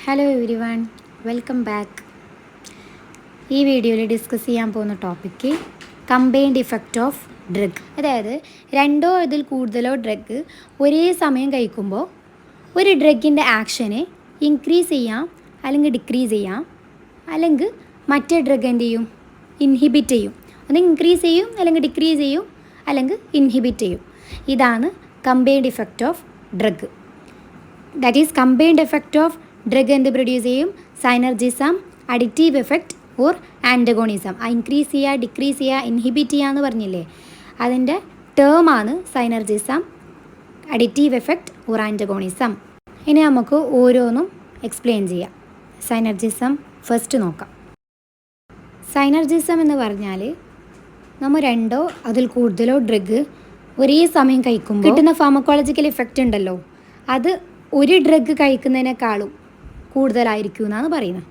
Hello every one, welcome back. ഈ വീഡിയോയിൽ discuss ചെയ്യാൻ പോകുന്ന topic combined effect of drug. അതായത് രണ്ടോ അതിൽ കൂടുതലോ ഡ്രഗ് ഒരേ സമയം കഴിക്കുമ്പോൾ ഒരു ഡ്രഗിൻ്റെ ആക്ഷനെ ഇൻക്രീസ് ചെയ്യാം അല്ലെങ്കിൽ ഡിക്രീസ് ചെയ്യാം, അല്ലെങ്കിൽ മറ്റേ ഡ്രഗ് എന്ത് ചെയ്യും, ഇൻഹിബിറ്റ് ചെയ്യും. ഒന്ന് ഇൻക്രീസ് ചെയ്യും അല്ലെങ്കിൽ ഡിക്രീസ് ചെയ്യും അല്ലെങ്കിൽ ഇൻഹിബിറ്റ് ചെയ്യും. ഇതാണ് combined effect of drug. That is combined effect of drug എന്ത് പ്രൊഡ്യൂസ് ചെയ്യും? Synergism, additive effect or antagonism. Increase ചെയ്യുക, ഡിക്രീസ് ചെയ്യുക, ഇൻഹിബിറ്റ് ചെയ്യുക എന്ന് പറഞ്ഞില്ലേ, അതിൻ്റെ ടേമാണ് synergism, additive effect or antagonism. ഇനി നമുക്ക് ഓരോന്നും എക്സ്പ്ലെയിൻ ചെയ്യാം. സൈനർജിസം ഫസ്റ്റ് നോക്കാം. സൈനർജിസം എന്ന് പറഞ്ഞാൽ നമ്മൾ രണ്ടോ അതിൽ കൂടുതലോ ഡ്രഗ് ഒരേ സമയം കഴിക്കുമ്പോൾ കിട്ടുന്ന ഫാർമക്കോളജിക്കൽ ഇഫക്റ്റ് ഉണ്ടല്ലോ, അത് ഒരു ഡ്രഗ് കഴിക്കുന്നതിനേക്കാളും കൂടുതലായിരിക്കും എന്നാണ് പറയുന്നത്.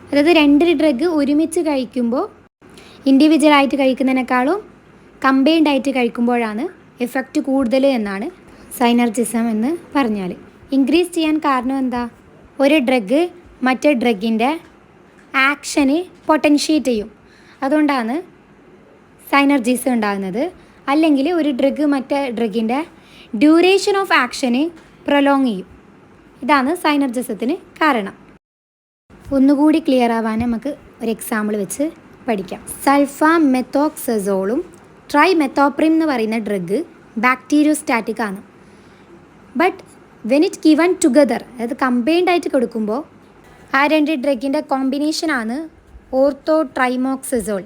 അതായത് രണ്ട് ഡ്രഗ് ഒരുമിച്ച് കഴിക്കുമ്പോൾ ഇൻഡിവിജ്വലായിട്ട് കഴിക്കുന്നതിനേക്കാളും കമ്പൈൻഡ് ആയിട്ട് കഴിക്കുമ്പോഴാണ് എഫക്റ്റ് കൂടുതൽ എന്നാണ് സൈനർജിസം എന്ന് പറഞ്ഞാൽ. ഇൻക്രീസ് ചെയ്യാൻ കാരണം എന്താ? ഒരു ഡ്രഗ് മറ്റേ ഡ്രഗിൻ്റെ ആക്ഷന് പൊട്ടൻഷ്യേറ്റ് ചെയ്യും, അതുകൊണ്ടാണ് സൈനർജിസം ഉണ്ടാകുന്നത്. അല്ലെങ്കിൽ ഒരു ഡ്രഗ് മറ്റേ ഡ്രഗിൻ്റെ ഡ്യൂറേഷൻ ഓഫ് ആക്ഷന് പ്രൊലോങ് ചെയ്യും. ഇതാണ് സൈനർജിസത്തിന് കാരണം. ഒന്നുകൂടി ക്ലിയർ ആവാൻ നമുക്ക് ഒരു എക്സാമ്പിൾ വെച്ച് പഠിക്കാം. സൾഫാമെത്തോക്സസോളും ട്രൈമെത്തോപ്രിം എന്ന് പറയുന്ന ഡ്രഗ് ബാക്ടീരിയോസ്റ്റാറ്റിക് ആണ്. But when it given together, അതായത് കമ്പൈൻഡ് ആയിട്ട് കൊടുക്കുമ്പോൾ ആ രണ്ട് ഡ്രഗിൻ്റെ കോമ്പിനേഷനാണ് ഓർത്തോട്രൈമോക്സസോൾ.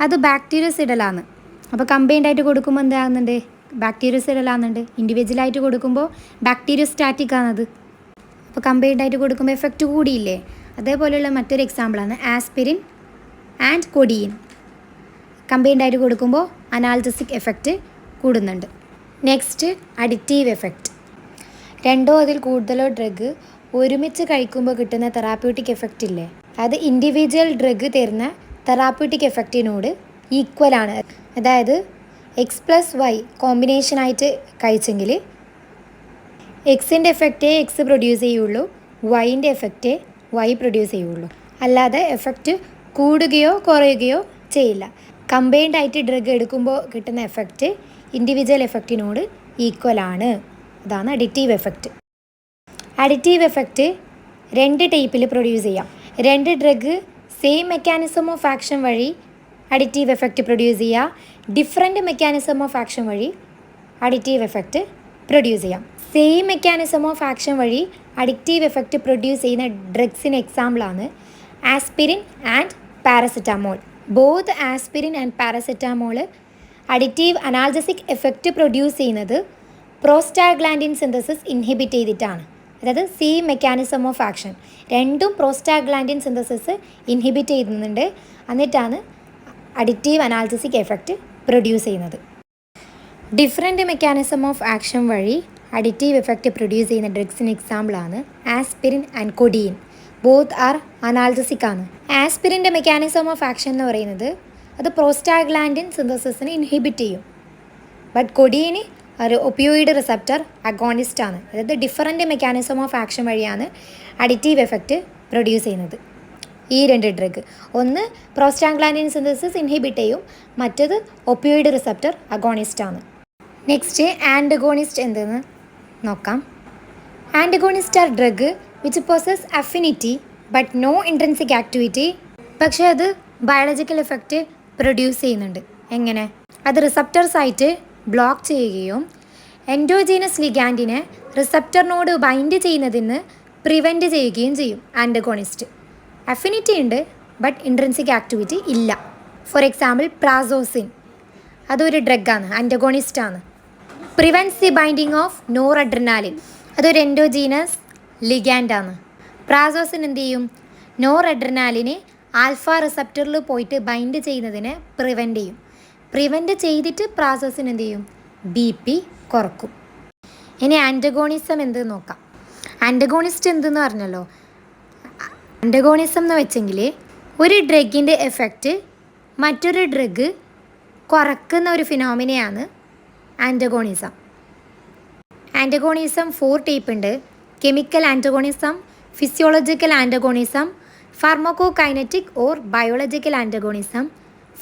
അത് ബാക്ടീരിയോസിഡലാണ്. അപ്പോൾ കമ്പൈൻഡ് ആയിട്ട് കൊടുക്കുമ്പോൾ എന്താകുന്നുണ്ട്? ബാക്ടീരിയോസിഡലാകുന്നുണ്ട്. ഇൻഡിവിജ്വലായിട്ട് കൊടുക്കുമ്പോൾ ബാക്ടീരിയോസ്റ്റാറ്റിക് ആണത്. അപ്പോൾ കമ്പൈൻഡ് ആയിട്ട് കൊടുക്കുമ്പോൾ എഫക്റ്റ് കൂടിയില്ലേ? അതേപോലെയുള്ള മറ്റൊരു എക്സാമ്പിളാണ് ആസ്പിരിൻ ആൻഡ് കൊഡിയിൻ. കമ്പൈൻഡ് ആയിട്ട് കൊടുക്കുമ്പോൾ അനാൽജസിക് എഫക്റ്റ് കൂടുന്നുണ്ട്. Next additive effect. രണ്ടോ അതിൽ കൂടുതലോ ഡ്രഗ് ഒരുമിച്ച് കഴിക്കുമ്പോൾ കിട്ടുന്ന തെറാപ്യൂട്ടിക് എഫക്റ്റ് ഇല്ലേ, അത് ഇൻഡിവിജ്വൽ ഡ്രഗ് തരുന്ന തെറാപ്യൂട്ടിക് എഫക്റ്റിനോട് ഈക്വലാണ്. അതായത് X+Y കോമ്പിനേഷനായിട്ട് കഴിച്ചെങ്കിൽ എക്സിൻ്റെ എഫക്റ്റേ എക്സ് പ്രൊഡ്യൂസ് ചെയ്യുള്ളൂ, വൈൻ്റെ എഫക്റ്റേ വൈ പ്രൊഡ്യൂസ് ചെയ്യുള്ളൂ. അല്ലാതെ എഫക്റ്റ് കൂടുകയോ കുറയുകയോ ചെയ്യില്ല. കമ്പൈൻഡ് ആയിട്ട് ഡ്രഗ് എടുക്കുമ്പോൾ കിട്ടുന്ന എഫക്റ്റ് ഇൻഡിവിജ്വൽ എഫക്റ്റിനോട് ഈക്വലാണ്. അതാണ് അഡിറ്റീവ് എഫക്റ്റ്. അഡിറ്റീവ് എഫക്റ്റ് രണ്ട് ടൈപ്പിൽ പ്രൊഡ്യൂസ് ചെയ്യാം. രണ്ട് drug same mechanism of action വഴി അഡിറ്റീവ് എഫക്റ്റ് പ്രൊഡ്യൂസ് ചെയ്യുക, ഡിഫറെൻറ്റ് മെക്കാനിസം ഓഫ് ആക്ഷൻ വഴി അഡിറ്റീവ് എഫക്റ്റ് പ്രൊഡ്യൂസ് ചെയ്യാം. സെയിം മെക്കാനിസം ഓഫ് ആക്ഷൻ വഴി അഡിറ്റീവ് എഫക്റ്റ് പ്രൊഡ്യൂസ് ചെയ്യുന്ന ഡ്രഗ്സിന് എക്സാമ്പിളാണ് aspirin and paracetamol. Both aspirin and paracetamol additive analgesic effect produce ചെയ്യുന്നത് prostaglandin synthesis inhibit ചെയ്തിട്ടാണ്. അതായത് സെയിം മെക്കാനിസം ഓഫ് ആക്ഷൻ, രണ്ടും പ്രോസ്റ്റാഗ്ലാൻഡിൻ സിന്തസിസ് ഇൻഹിബിറ്റ് ചെയ്യുന്നുണ്ട്, എന്നിട്ടാണ് അഡിറ്റീവ് അനാൽജസിക് എഫക്റ്റ് പ്രൊഡ്യൂസ് ചെയ്യുന്നത്. ഡിഫറെൻറ്റ് മെക്കാനിസം ഓഫ് ആക്ഷൻ വഴി അഡിറ്റീവ് എഫക്റ്റ് പ്രൊഡ്യൂസ് ചെയ്യുന്ന ഡ്രഗ്സിന് എക്സാമ്പിളാണ് aspirin and codeine. Both are analgesic ആണ്. ആസ്പിരിൻ്റെ മെക്കാനിസം ഓഫ് ആക്ഷൻ എന്ന് പറയുന്നത് അത് പ്രോസ്റ്റാഗ്ലാൻഡിൻ സിന്തസിസിനെ ഇൻഹിബിറ്റ് ചെയ്യും. ബട്ട് കൊഡിയിന് ഒരു ഒപ്പിയോയിഡ് റിസപ്റ്റർ അഗോണിസ്റ്റ് ആണ്. അതായത് ഡിഫറെൻറ്റ് മെക്കാനിസം ഓഫ് ആക്ഷൻ വഴിയാണ് അഡിറ്റീവ് എഫക്റ്റ് പ്രൊഡ്യൂസ് ചെയ്യുന്നത്. ഈ രണ്ട് ഡ്രഗ്, ഒന്ന് പ്രോസ്റ്റാഗ്ലാൻഡിൻ സിന്തസിസ് ഇൻഹിബിറ്റ് ചെയ്യും, മറ്റത് ഒപ്പിയോയിഡ് റിസപ്റ്റർ അഗോണിസ്റ്റ് ആണ്. നെക്സ്റ്റ് ആൻറ്റഗോണിസ്റ്റ് എന്തെന്ന് നോക്കാം. Antagonist are drug which possess affinity but no intrinsic activity. പക്ഷേ അത് ബയോളജിക്കൽ എഫക്റ്റ് പ്രൊഡ്യൂസ് ചെയ്യുന്നുണ്ട്. എങ്ങനെ? അത് റിസപ്റ്റർസായിട്ട് ബ്ലോക്ക് ചെയ്യുകയും എൻഡോജീനസ് ലിഗാൻഡിനെ റിസപ്റ്ററിനോട് ബൈൻഡ് ചെയ്യുന്നതിന് പ്രിവെൻറ്റ് ചെയ്യുകയും ചെയ്യും ആൻറ്റഗോണിസ്റ്റ്. അഫിനിറ്റി ഉണ്ട് ബട്ട് ഇൻട്രിൻസിക് ആക്ടിവിറ്റി ഇല്ല. ഫോർ എക്സാമ്പിൾ പ്രാസോസിൻ, അതൊരു ഡ്രഗാണ്, ആൻറ്റഗോണിസ്റ്റ് ആണ്. Prevents the binding of noradrenaline, അതൊരു എൻഡോജീനസ് ലിഗാൻഡാണ്. പ്രാസോസിൻ എന്ത് ചെയ്യും? നോർ അഡ്രിനാലിനെ ആൽഫ റിസപ്റ്ററിൽ പോയിട്ട് ബൈൻഡ് ചെയ്യുന്നതിനെ പ്രിവെൻറ്റ് ചെയ്യും. പ്രിവെൻറ്റ് ചെയ്തിട്ട് പ്രാസോസിൻ എന്ത് ചെയ്യും? BP കുറക്കും. ഇനി ആൻറ്റഗോണിസം എന്ത് നോക്കാം. ആൻറ്റഗോണിസ്റ്റ് എന്തെന്ന് പറഞ്ഞല്ലോ. ആൻറ്റഗോണിസം എന്ന് വെച്ചെങ്കിൽ ഒരു ഡ്രഗിൻ്റെ എഫക്റ്റ് മറ്റൊരു ഡ്രഗ് കുറക്കുന്ന ഒരു ഫിനോമിനയാണ് ആൻറ്റഗോണിസം. ആൻറ്റഗോണിസം 4 ടൈപ്പ് ഉണ്ട്. Chemical antagonism, physiological antagonism, pharmacokinetic or biological antagonism,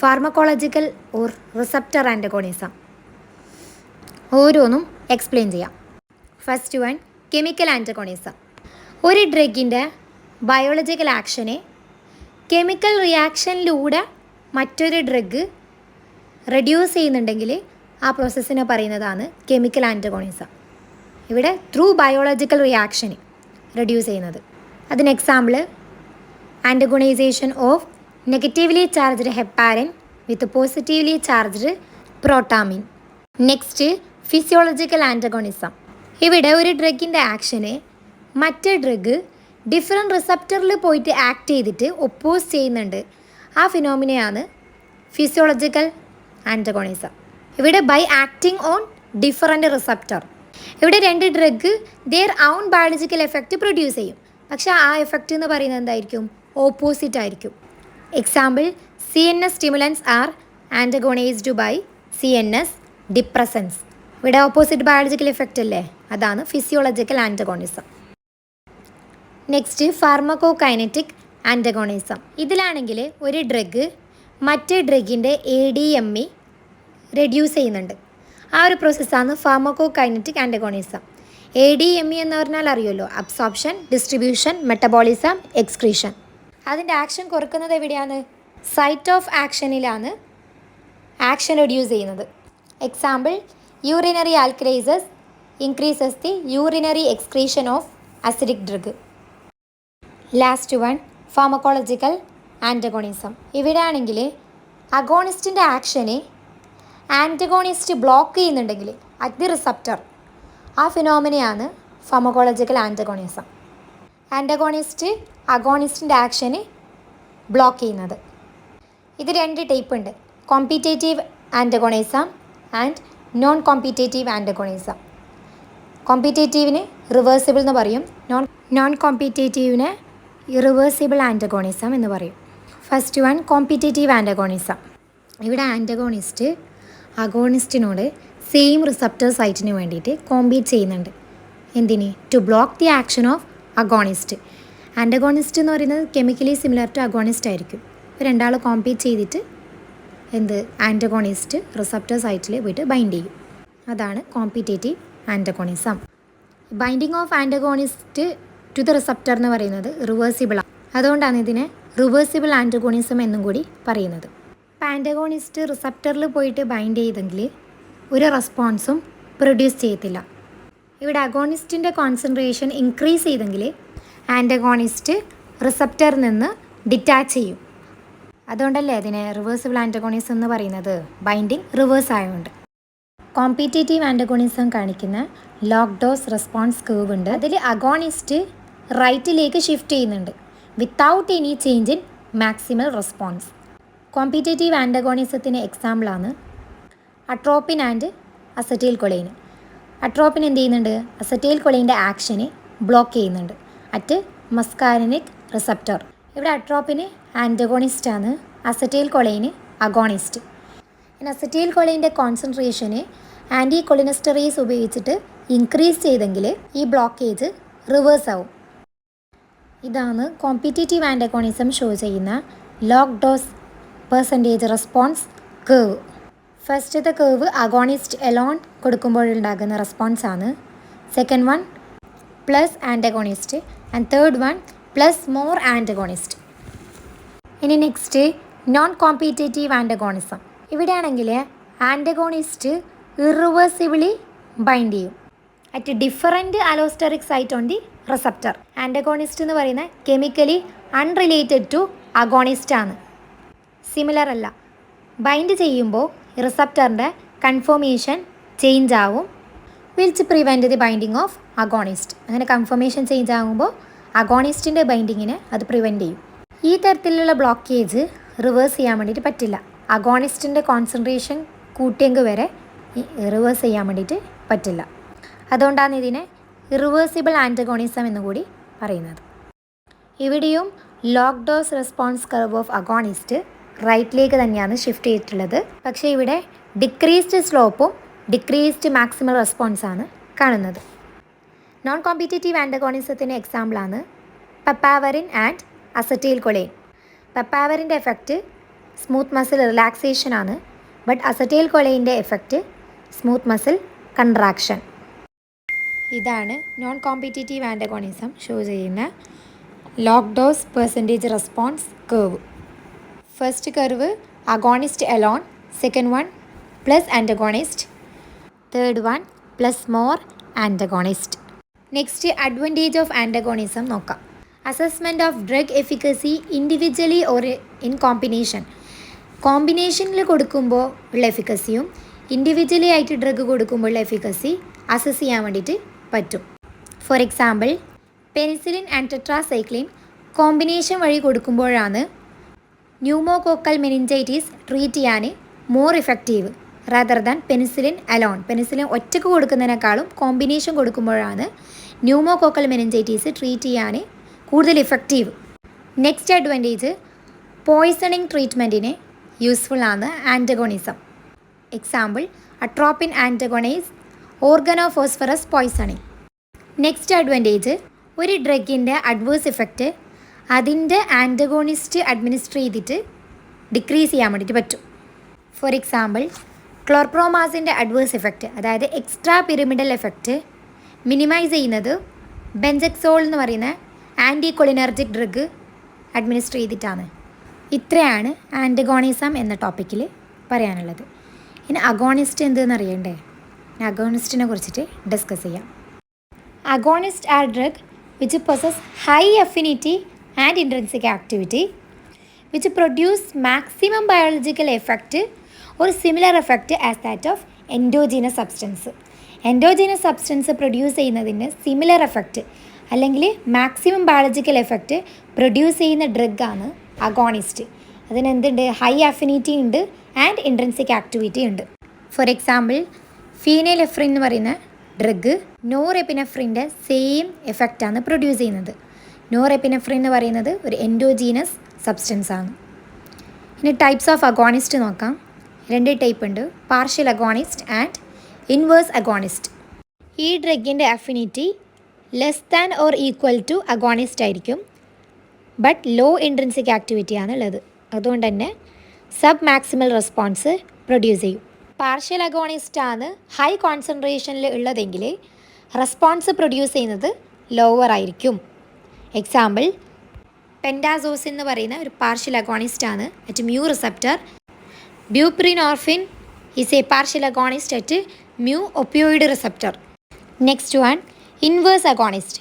pharmacological or receptor antagonism. ഓരോന്നും എക്സ്പ്ലെയിൻ ചെയ്യാം. First one, chemical antagonism. ഒരു ഡ്രഗിൻ്റെ ബയോളജിക്കൽ ആക്ഷനെ കെമിക്കൽ റിയാക്ഷനിലൂടെ മറ്റൊരു ഡ്രഗ് റെഡ്യൂസ് ചെയ്യുന്നുണ്ടെങ്കിൽ ആ പ്രോസസ്സിനെ പറയുന്നതാണ് കെമിക്കൽ ആൻറ്റഗോണിസം. ഇവിടെ ത്രൂ ബയോളജിക്കൽ റിയാക്ഷന് റെഡ്യൂസ് ചെയ്യുന്നത്. അതിന് example antagonisation of negatively charged heparin with positively charged protamine. Next, physiological antagonism. ഇവിടെ ഒരു ഡ്രഗിൻ്റെ ആക്ഷന് മറ്റേ ഡ്രഗ് ഡിഫറെൻറ്റ് റിസപ്റ്ററിൽ പോയിട്ട് ആക്ട് ചെയ്തിട്ട് ഒപ്പോസ് ചെയ്യുന്നുണ്ട്. ആ ഫിനോമിനയാണ് ഫിസിയോളജിക്കൽ ആൻറ്റഗോണിസം. ഇവിടെ by acting on different receptor. ഇവിടെ രണ്ട് drug their own biological effect produce ചെയ്യും. പക്ഷേ ആ എഫക്റ്റ് എന്ന് പറയുന്നത് എന്തായിരിക്കും? ഓപ്പോസിറ്റ് ആയിരിക്കും. Example, CNS stimulants R ആൻറ്റഗോണൈസ്ഡ് by CNS depressants. ഇവിടെ ഓപ്പോസിറ്റ് ബയോളജിക്കൽ എഫക്റ്റ് അല്ലേ, അതാണ് physiological antagonism. Next, pharmacokinetic antagonism. ഇതിലാണെങ്കിൽ ഒരു ഡ്രഗ് മറ്റേ ഡ്രഗിൻ്റെ ADME റെഡ്യൂസ് ചെയ്യുന്നുണ്ട്. ആ ഒരു പ്രോസസ്സാണ് ഫാർമക്കോകൈനറ്റിക് ആൻറ്റഗോണിസം. ADME എന്ന് പറഞ്ഞാൽ അറിയുമല്ലോ, അബ്സോർപ്ഷൻ, ഡിസ്ട്രിബ്യൂഷൻ, മെറ്റബോളിസം, എക്സ്ക്രീഷൻ. അതിൻ്റെ ആക്ഷൻ കുറക്കുന്നത് എവിടെയാണ്? സൈറ്റ് ഓഫ് ആക്ഷനിലാണ് ആക്ഷൻ റെഡ്യൂസ് ചെയ്യുന്നത്. Example, urinary alkalisers increases the urinary excretion of acidic drug. Last one, pharmacological antagonism. ഇവിടെ ആണെങ്കിൽ അഗോണിസ്റ്റിൻ്റെ ആക്ഷനെ ആൻറ്റഗോണിസ്റ്റ് ബ്ലോക്ക് ചെയ്യുന്നുണ്ടെങ്കിൽ അറ്റ് ദി റിസപ്റ്റർ, ആ ഫിനോമിനയാണ് ഫാർമക്കോളജിക്കൽ ആൻറ്റഗോണിസം. ആൻറ്റഗോണിസ്റ്റ് അഗോണിസ്റ്റിൻ്റെ ആക്ഷന് ബ്ലോക്ക് ചെയ്യുന്നത്. ഇത് രണ്ട് ടൈപ്പ് ഉണ്ട്, competitive antagonism and non competitive antagonism. കോമ്പറ്റേറ്റീവിന് റിവേഴ്സിബിൾ എന്ന് പറയും, നോൺ കോമ്പറ്റേറ്റീവിന് ഇറിവേഴ്സിബിൾ ആൻറ്റഗോണിസം എന്ന് പറയും. First one, competitive antagonism. ഇവിടെ ആൻറ്റഗോണിസ്റ്റ് അഗോണിസ്റ്റിനോട് സെയിം റിസപ്റ്റർ സൈറ്റിന് വേണ്ടിയിട്ട് കോമ്പീറ്റ് ചെയ്യുന്നുണ്ട്. എന്തിന്? To block the action of agonist. Antagonist എന്ന് പറയുന്നത് കെമിക്കലി സിമിലർ ടു അഗോണിസ്റ്റ് ആയിരിക്കും. രണ്ടാൾ കോമ്പീറ്റ് ചെയ്തിട്ട് ആൻറ്റഗോണിസ്റ്റ് റിസപ്റ്റർ സൈറ്റിൽ പോയിട്ട് ബൈൻഡ് ചെയ്യും. അതാണ് competitive antagonism. Binding of antagonist to the receptor എന്ന് പറയുന്നത് റിവേഴ്സിബിളാണ്. അതുകൊണ്ടാണ് ഇതിനെ റിവേഴ്സിബിൾ ആൻറ്റഗോണിസം എന്നും കൂടി പറയുന്നത്. ഇപ്പോൾ ആൻറ്റഗോണിസ്റ്റ് റിസപ്റ്ററിൽ പോയിട്ട് ബൈൻഡ് ചെയ്തെങ്കിൽ ഒരു റെസ്പോൺസും പ്രൊഡ്യൂസ് ചെയ്യത്തില്ല. ഇവിടെ അഗോണിസ്റ്റിൻ്റെ കോൺസെൻട്രേഷൻ ഇൻക്രീസ് ചെയ്തെങ്കിൽ ആൻറ്റഗോണിസ്റ്റ് റിസപ്റ്ററിൽ നിന്ന് ഡിറ്റാച്ച് ചെയ്യും. അതുകൊണ്ടല്ലേ അതിനെ റിവേഴ്സിബിൾ ആൻറ്റഗോണിസം എന്ന് പറയുന്നത്, ബൈൻഡിങ് റിവേഴ്സ് ആയതുകൊണ്ട്. കോമ്പറ്റേറ്റീവ് ആൻറ്റഗോണിസം കാണിക്കുന്ന ലോഗ് ഡോസ് റെസ്പോൺസ് കർവ് ഉണ്ട്. അതിൽ അഗോണിസ്റ്റ് റൈറ്റിലേക്ക് ഷിഫ്റ്റ് ചെയ്യുന്നുണ്ട് without any change in maximal response. Competitive ആൻറ്റഗോണിസത്തിന് എക്സാമ്പിളാണ് atropine and acetylcholine. Atropine എന്ത് ചെയ്യുന്നുണ്ട്? അസറ്റൈൽ കൊളൈൻ്റെ ആക്ഷനെ ബ്ലോക്ക് ചെയ്യുന്നുണ്ട് അറ്റ് മസ്കാരനിക് റിസപ്റ്റർ. ഇവിടെ അട്രോപ്പിന് ആൻറ്റഗോണിസ്റ്റാണ്, അസറ്റൈൽ കൊളൈന് അഗോണിസ്റ്റ്. അസറ്റൈൽ കൊളൈൻ്റെ കോൺസെൻട്രേഷന് ആൻറ്റി കൊളിനസ്റ്ററീസ് ഉപയോഗിച്ചിട്ട് ഇൻക്രീസ് ചെയ്തെങ്കിൽ ഈ ബ്ലോക്കേജ് റിവേഴ്സ് ആവും. ഇതാണ് കോമ്പറ്റേറ്റീവ് ആൻറ്റഗോണിസം ഷോ ചെയ്യുന്ന log dose percentage response curve. ഫസ്റ്റത്തെ കർവ് അഗോണിസ്റ്റ് എലോൺ കൊടുക്കുമ്പോഴുണ്ടാകുന്ന റെസ്പോൺസാണ്. Second one plus antagonist and third one plus more antagonist. ഇനി നെക്സ്റ്റ് നോൺ കോമ്പറ്റേറ്റീവ് ആൻറ്റഗോണിസം. ഇവിടെയാണെങ്കിൽ ആൻറ്റഗോണിസ്റ്റ് ഇറിവേഴ്സിബിളി ബൈൻഡ് ചെയ്യും at different allosteric site on the receptor. Antagonist എന്ന് പറയുന്ന chemically unrelated to agonist ആണ്, similar അല്ല. Bind ചെയ്യുമ്പോൾ റിസപ്റ്ററിൻ്റെ conformation change ആവും, which prevent the binding of agonist. അങ്ങനെ കൺഫർമേഷൻ ചേഞ്ച് ആകുമ്പോൾ അഗോണിസ്റ്റിൻ്റെ ബൈൻഡിങ്ങിനെ അത് പ്രിവെൻറ്റ് ചെയ്യും. ഈ തരത്തിലുള്ള ബ്ലോക്കേജ് റിവേഴ്സ് ചെയ്യാൻ വേണ്ടിയിട്ട് പറ്റില്ല. അഗോണിസ്റ്റിൻ്റെ കോൺസെൻട്രേഷൻ കൂട്ടിയെങ്കിൽ വരെ റിവേഴ്സ് ചെയ്യാൻ വേണ്ടിയിട്ട് പറ്റില്ല. അതുകൊണ്ടാണ് ഇതിനെ ഇറിവേഴ്സിബിൾ ആൻറ്റഗോണിസം എന്നുകൂടി പറയുന്നത്. ഇവിടെയും log dose response curve of agonist റൈറ്റിലേക്ക് തന്നെയാണ് ഷിഫ്റ്റ് ചെയ്തിട്ടുള്ളത്. പക്ഷേ ഇവിടെ ഡിക്രീസ്ഡ് സ്ലോപ്പും ഡിക്രീസ്ഡ് മാക്സിമൽ റെസ്പോൺസാണ് കാണുന്നത്. നോൺ കോമ്പറ്റേറ്റീവ് ആൻറ്റഗോണിസത്തിൻ്റെ എക്സാമ്പിളാണ് പെപ്പാവറിൻ ആൻഡ് അസറ്റൈൽ കൊളൈൻ. പെപ്പാവറിൻ്റെ എഫക്റ്റ് സ്മൂത്ത് മസിൽ റിലാക്സേഷൻ ആണ്. ബട്ട് അസറ്റൈൽ കൊളൈൻ്റെ എഫക്റ്റ് സ്മൂത്ത് മസിൽ കൺട്രാക്ഷൻ. ഇതാണ് നോൺ കോമ്പറ്റീറ്റീവ് ആൻറ്റഗോണിസം ഷോ ചെയ്യുന്ന log dose percentage response curve. First curve agonist alone, second one plus antagonist, third one plus more antagonist. Next advantage of antagonism നോക്കാം. Assessment of drug efficacy individually or in combination. കോമ്പിനേഷനിൽ കൊടുക്കുമ്പോൾ ഉള്ള എഫിക്കസിയും individually ആയിട്ട് drug കൊടുക്കുമ്പോൾ ഉള്ള efficacy assess ചെയ്യാൻ വേണ്ടിയിട്ട് പറ്റും. For example penicillin and tetracycline combination വഴി കൊടുക്കുമ്പോഴാണ് ന്യൂമോകോക്കൽ മെനിഞ്ചൈറ്റിസ് ട്രീറ്റ് ചെയ്യാൻ more effective rather than penicillin alone. Penicillin ഒറ്റയ്ക്ക് കൊടുക്കുന്നതിനേക്കാളും കോമ്പിനേഷൻ കൊടുക്കുമ്പോഴാണ് ന്യൂമോകോക്കൽ മെനിഞ്ചൈറ്റിസ് ട്രീറ്റ് ചെയ്യാൻ കൂടുതൽ ഇഫക്റ്റീവ്. നെക്സ്റ്റ് അഡ്വാൻറ്റേജ് പോയ്സണിങ് ട്രീറ്റ്മെൻറ്റിന് യൂസ്ഫുൾ ആണ് antagonism. Example atropine antagonize organophosphorus poisoning. Next advantage ഒരു ഡ്രഗിൻ്റെ അഡ്വേഴ്സ് ഇഫക്റ്റ് അതിൻ്റെ ആൻറ്റഗോണിസ്റ്റ് അഡ്മിനിസ്റ്റർ ചെയ്തിട്ട് ഡിക്രീസ് ചെയ്യാൻ വേണ്ടിയിട്ട് പറ്റും. ഫോർ എക്സാമ്പിൾ ക്ലോർപ്രോമാസിൻ്റെ അഡ്വേഴ്സ് ഇഫക്റ്റ്, അതായത് എക്സ്ട്രാ പിരമിഡൽ എഫക്റ്റ് മിനിമൈസ് ചെയ്യുന്നത് ബെൻസെക്സോൾ എന്ന് പറയുന്ന ആൻറ്റി കൊളിനർജിക് ഡ്രഗ് അഡ്മിനിസ്റ്റർ ചെയ്തിട്ടാണ്. ഇത്രയാണ് ആൻറ്റഗോണിസം എന്ന ടോപ്പിക്കിൽ പറയാനുള്ളത്. ഇനി അഗോണിസ്റ്റ് എന്തെന്ന് അറിയണ്ടേ? അഗോണിസ്റ്റിനെ കുറിച്ചിട്ട് ഡിസ്കസ് ചെയ്യാം. Agonists are drugs which possess high affinity and intrinsic activity, which produce maximum biological effect or similar effect as that of endogenous substance. Endogenous substance produce ചെയ്യുന്നതിന് സിമിലർ എഫക്റ്റ് അല്ലെങ്കിൽ മാക്സിമം ബയോളജിക്കൽ എഫക്റ്റ് പ്രൊഡ്യൂസ് ചെയ്യുന്ന ഡ്രഗാണ് agonist. അതിന് എന്തുണ്ട്? High affinity ഉണ്ട് and intrinsic activity ഉണ്ട്. For example ഫീനൈലെഫ്രിൻ എന്ന് പറയുന്ന drug നോറെപ്പിനെഫ്രിൻ്റെ same എഫക്റ്റാണ് produce ചെയ്യുന്നത്. നോറെപ്പിനെഫ്രിൻ എന്ന് പറയുന്നത് ഒരു എൻഡോജീനസ് സബ്സ്റ്റൻസ് ആണ്. ഇനി ടൈപ്സ് ഓഫ് അഗോണിസ്റ്റ് നോക്കാം. 2 ടൈപ്പ് ഉണ്ട്, partial agonist and inverse agonist. ഈ ഡ്രഗിൻ്റെ affinity less than or equal to agonist ആയിരിക്കും, ബട്ട് ലോ ഇൻട്രിൻസിക് ആക്ടിവിറ്റിയാണ് ഉള്ളത്. അതുകൊണ്ട് തന്നെ സബ് മാക്സിമൽ റെസ്പോൺസ് പ്രൊഡ്യൂസ് ചെയ്യും. പാർഷ്യൽ അഗോണിസ്റ്റ് ആണ് ഹൈ കോൺസെൻട്രേഷനിൽ ഉള്ളതെങ്കിൽ റെസ്പോൺസ് പ്രൊഡ്യൂസ് ചെയ്യുന്നത് ലോവർ ആയിരിക്കും. എക്സാമ്പിൾ പെൻഡാസോസിൻ എന്ന് പറയുന്ന ഒരു പാർഷ്യൽ അഗോണിസ്റ്റ് ആണ് at mu receptor. Buprenorphine is a partial agonist at mu opioid receptor. Next one inverse agonist.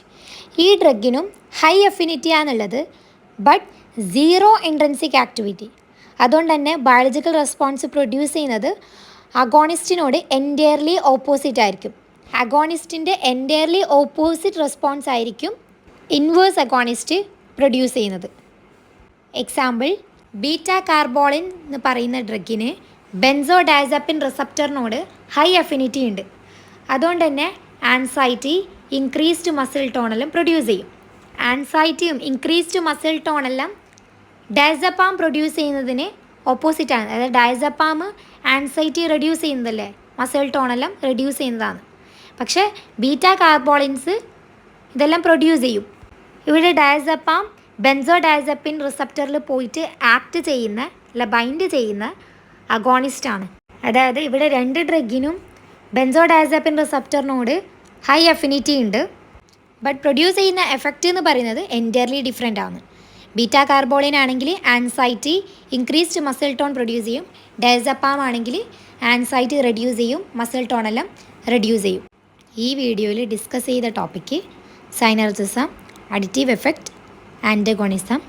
ഈ ഡ്രഗിനും ഹൈ അഫിനിറ്റി ആണുള്ളത്, ബട്ട് സീറോ ഇൻട്രിൻസിക് ആക്ടിവിറ്റി. അതുകൊണ്ട് തന്നെ ബയോളജിക്കൽ റെസ്പോൺസ് പ്രൊഡ്യൂസ് ചെയ്യുന്നത് അഗോണിസ്റ്റിനോട് എൻറ്റയർലി ഓപ്പോസിറ്റ് ആയിരിക്കും. അഗോണിസ്റ്റിൻ്റെ എൻറ്റയർലി ഓപ്പോസിറ്റ് റെസ്പോൺസ് ആയിരിക്കും inverse agonist produce ചെയ്യുന്നത്. Example beta കാർബോളിൻ എന്ന് പറയുന്ന ഡ്രഗിന് ബെൻസോഡയസെപ്പിൻ റിസപ്റ്ററിനോട് ഹൈ അഫിനിറ്റി ഉണ്ട്. അതുകൊണ്ട് തന്നെ ആൻസൈറ്റി, ഇൻക്രീസ്ഡ് മസിൽ ടോണെല്ലാം പ്രൊഡ്യൂസ് ചെയ്യും. ആൻസൈറ്റിയും ഇൻക്രീസ്ഡ് മസിൽ ടോണെല്ലാം ഡയസപ്പാം പ്രൊഡ്യൂസ് ചെയ്യുന്നതിന് ഓപ്പോസിറ്റാണ്. അതായത് ഡയസപ്പാം ആൻസൈറ്റി റെഡ്യൂസ് ചെയ്യുന്നതല്ലേ, മസിൽ ടോണെല്ലാം റെഡ്യൂസ് ചെയ്യുന്നതാണ്. പക്ഷേ ബീറ്റ കാർബോളിൻസ് ഇതെല്ലാം പ്രൊഡ്യൂസ് ചെയ്യും. ഇവിടെ ഡയസപ്പാം ബെൻസോഡയസെപ്പിൻ റിസപ്റ്ററിൽ പോയിട്ട് ആക്ട് ചെയ്യുന്ന അല്ല ബൈൻഡ് ചെയ്യുന്ന അഗോണിസ്റ്റാണ്. അതായത് ഇവിടെ 2 ഡ്രഗിനും ബെൻസോഡയസെപ്പിൻ റിസപ്റ്ററിനോട് ഹൈ അഫിനിറ്റി ഉണ്ട്, ബട്ട് പ്രൊഡ്യൂസ് ചെയ്യുന്ന എഫക്റ്റ് എന്ന് പറയുന്നത് എൻറ്റയർലി ഡിഫറെൻ്റ് ആണ്. ബീറ്റ കാർബോളിൻ ആണെങ്കിൽ anxiety, increased muscle tone produce ചെയ്യും. ഡയസപ്പാം ആണെങ്കിൽ ആൻസൈറ്റി റെഡ്യൂസ് ചെയ്യും, മസിൽ ടോണെല്ലാം റെഡ്യൂസ് ചെയ്യും. ഈ വീഡിയോയിൽ ഡിസ്കസ് ചെയ്ത ടോപ്പിക്ക് സൈനർജിസം, അഡിറ്റീവ് എഫക്റ്റ്, ആൻറ്റഗോണിസം,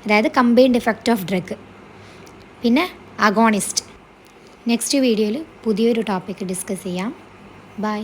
അതായത് കമ്പൈൻഡ് എഫക്റ്റ് ഓഫ് ഡ്രഗ്, പിന്നെ അഗോണിസ്റ്റ്. നെക്സ്റ്റ് വീഡിയോയിൽ പുതിയൊരു ടോപ്പിക്ക് ഡിസ്കസ് ചെയ്യാം. ബൈ.